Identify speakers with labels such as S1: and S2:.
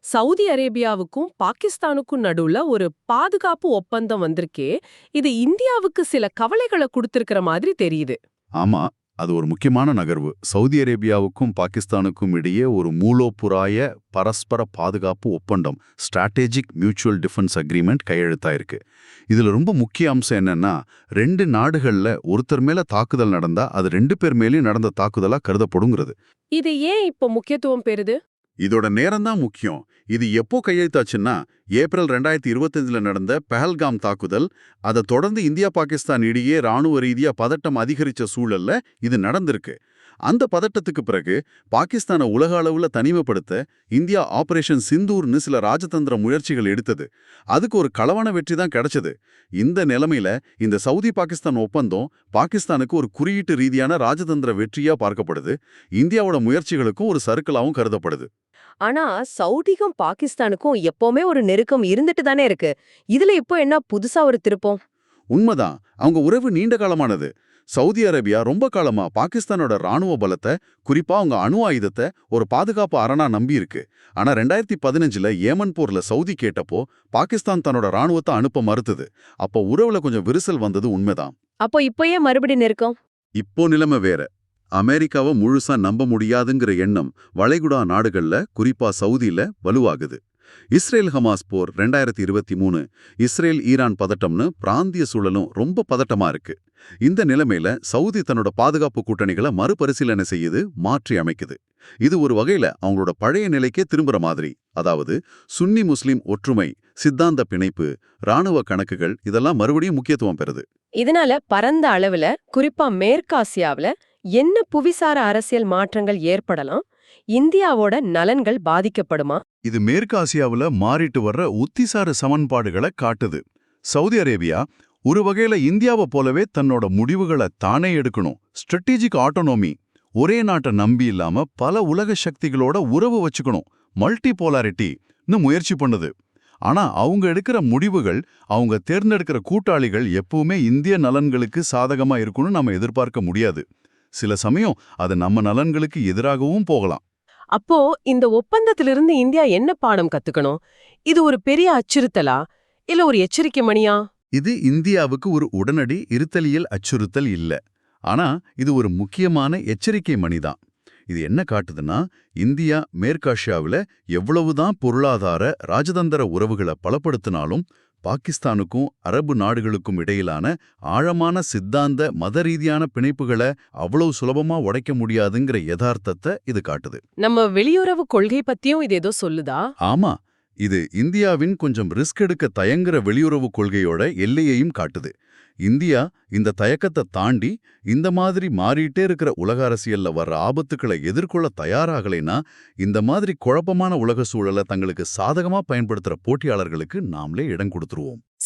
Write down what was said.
S1: Saudi அரேபியாவுக்கும் பாகிஸ்தானுக்கும் நடுவுல ஒரு பாதுகாப்பு ஒப்பந்தம் வந்திருக்கே, இது இந்தியாவுக்கு சில கவலைகளை கொடுத்திருக்கிற மாதிரி தெரியுது.
S2: ஆமா, அது ஒரு முக்கியமான நகர்வு. சவுதி அரேபியாவுக்கும் பாகிஸ்தானுக்கும் இடையே ஒரு மூலோபுராய பரஸ்பர பாதுகாப்பு ஒப்பந்தம் ஸ்ட்ராட்டஜிக் மியூச்சுவல் டிஃபென்ஸ் அக்ரிமெண்ட் கையெழுத்தாயிருக்கு. இதுல ரொம்ப முக்கிய அம்சம் என்னன்னா, ரெண்டு நாடுகள்ல ஒருத்தர் மேல தாக்குதல் நடந்தா அது ரெண்டு பேர் மேலேயும் நடந்த தாக்குதலா கருதப்படுங்கிறது.
S1: இது ஏன் இப்போ முக்கியத்துவம் பெறுது?
S2: இதோட நேரம்தான் முக்கியம். இது எப்போ கையெழுத்தாச்சுன்னா, ஏப்ரல் 2025ல நடந்த பஹல்காம் தாக்குதல், அதை தொடர்ந்து இந்தியா பாகிஸ்தான் இடையே ராணுவ ரீதியா பதட்டம் அதிகரிச்ச சூழல்ல இது நடந்திருக்கு. அந்த பதட்டத்துக்கு பிறகு பாகிஸ்தானை உலக அளவுல தனிமைப்படுத்த இந்தியா ஆபரேஷன் சிந்தூர்னு சில ராஜதந்திர முயற்சிகள் எடுத்தது. அதுக்கு ஒரு களவான வெற்றி தான் கிடைச்சது. இந்த நிலைமையில இந்த சவுதி பாகிஸ்தான் ஒப்பந்தம் பாகிஸ்தானுக்கு ஒரு குறியீட்டு ரீதியான ராஜதந்திர வெற்றியா பார்க்கப்படுது. இந்தியாவோட முயற்சிகளுக்கும் ஒரு சறுக்கலாவும் கருதப்படுது.
S3: ஆனா சவுதிக்கும் பாகிஸ்தானுக்கும் எப்பவுமே ஒரு நெருக்கம் இருந்துட்டு தானே இருக்கு. இதுல இப்போ என்ன புதுசா ஒரு திருப்பம்?
S2: உண்மைதான், அவங்க உறவு நீண்ட காலமானது. சவுதி அரேபியா ரொம்ப காலமா பாகிஸ்தானோட ராணுவ பலத்தை, குறிப்பா அவங்க அணு ஆயுதத்தை ஒரு பாதுகாப்பு அரணா நம்பி இருக்கு. ஆனா 2015ல ஏமன் போர்ல சவுதி கேட்டப்போ பாகிஸ்தான் தன்னோட ராணுவத்தை அனுப்ப மறுத்தது. அப்போ உறவுல கொஞ்சம் விரிசல் வந்தது உண்மைதான்.
S3: அப்போ இப்போ ஏன் மறுபடி நெருக்கம்?
S2: இப்போ நிலைமை வேற. அமெரிக்காவை முழுசா நம்ப முடியாதுங்கிற எண்ணம் வளைகுடா நாடுகள்ல, குறிப்பா சவுதியில வலுவாகுது. இஸ்ரேல் ஹமாஸ் போர் 2023, இஸ்ரேல் ஈரான் பதட்டம்னு பிராந்திய சூழலும் ரொம்ப பதட்டமா இருக்கு. இந்த நிலைமையில சவுதி தன்னோட பாதுகாப்பு கூட்டணிகளை மறுபரிசீலனை செய்யுது, மாற்றி அமைக்குது. இது ஒரு வகையில அவங்களோட பழைய நிலைக்கே திரும்புற மாதிரி. அதாவது சுன்னி முஸ்லிம் ஒற்றுமை, சித்தாந்த பிணைப்பு, ராணுவ கணக்குகள் இதெல்லாம் மறுபடியும் முக்கியத்துவம் பெறுது.
S3: இதனால பரந்த அளவுல, குறிப்பா மேற்காசியாவுல என்ன புவிசார அரசியல் மாற்றங்கள் ஏற்படலாம்? இந்தியாவோட நலன்கள் பாதிக்கப்படுமா?
S2: இது மேற்கு ஆசியாவுல மாறிட்டு வர்ற உத்திசார சமன்பாடுகளை காட்டுது. சவுதி அரேபியா ஒரு வகையில இந்தியாவை போலவே தன்னோட முடிவுகளை தானே எடுக்கணும், ஸ்ட்ராட்டஜிக் ஆட்டோனோமி, ஒரே நாட்டை நம்பி இல்லாம பல உலக சக்திகளோட உறவு வச்சுக்கணும், மல்டி போலாரிட்டின்னு முயற்சி பண்ணுது. ஆனா அவங்க எடுக்கிற முடிவுகள், அவங்க தேர்ந்தெடுக்கிற கூட்டாளிகள் எப்பவுமே இந்திய நலன்களுக்கு சாதகமா இருக்கும்னு நம்ம எதிர்பார்க்க முடியாது. சில சமயம் அது நம்ம நலன்களுக்கு எதிராகவும் போகலாம்.
S1: அப்போ இந்த ஒப்பந்தத்திலிருந்து இந்தியா என்ன பாடம் கத்துக்கணும்? இது ஒரு பெரிய அச்சுறுத்தலா இல்ல ஒரு எச்சரிக்கை மணியா?
S2: இது இந்தியாவுக்கு ஒரு உடனடி இருத்தலியல் அச்சுறுத்தல் இல்ல. ஆனா இது ஒரு முக்கியமான எச்சரிக்கை மணிதான். இது என்ன காட்டுதுன்னா, இந்தியா மேற்காசியாவுல எவ்வளவுதான் பொருளாதார ராஜதந்திர உறவுகளை பலப்படுத்தினாலும் பாகிஸ்தானுக்கும் அரபு நாடுகளுக்கும் இடையிலான ஆழமான சித்தாந்த மத ரீதியான பிணைப்புகளை அவ்வளவு சுலபமா உடைக்க முடியாதுங்கிற யதார்த்தத்தை இது காட்டுது.
S1: நம்ம வெளியுறவு கொள்கை பத்தியும் இது ஏதோ சொல்லுதா?
S2: ஆமா, இது இந்தியாவின் கொஞ்சம் ரிஸ்க் எடுக்க தயங்குற வெளியுறவு கொள்கையோட எல்லையையும் காட்டுது. இந்தியா இந்த தயக்கத்தை தாண்டி இந்த மாதிரி மாறிட்டே இருக்கிற உலக அரசியல்ல வர்ற ஆபத்துக்களை எதிர்கொள்ள தயாராகலைன்னா, இந்த மாதிரி குழப்பமான உலக சூழலை தங்களுக்கு சாதகமா பயன்படுத்துற போட்டியாளர்களுக்கு நாமளே இடம் கொடுத்துருவோம்.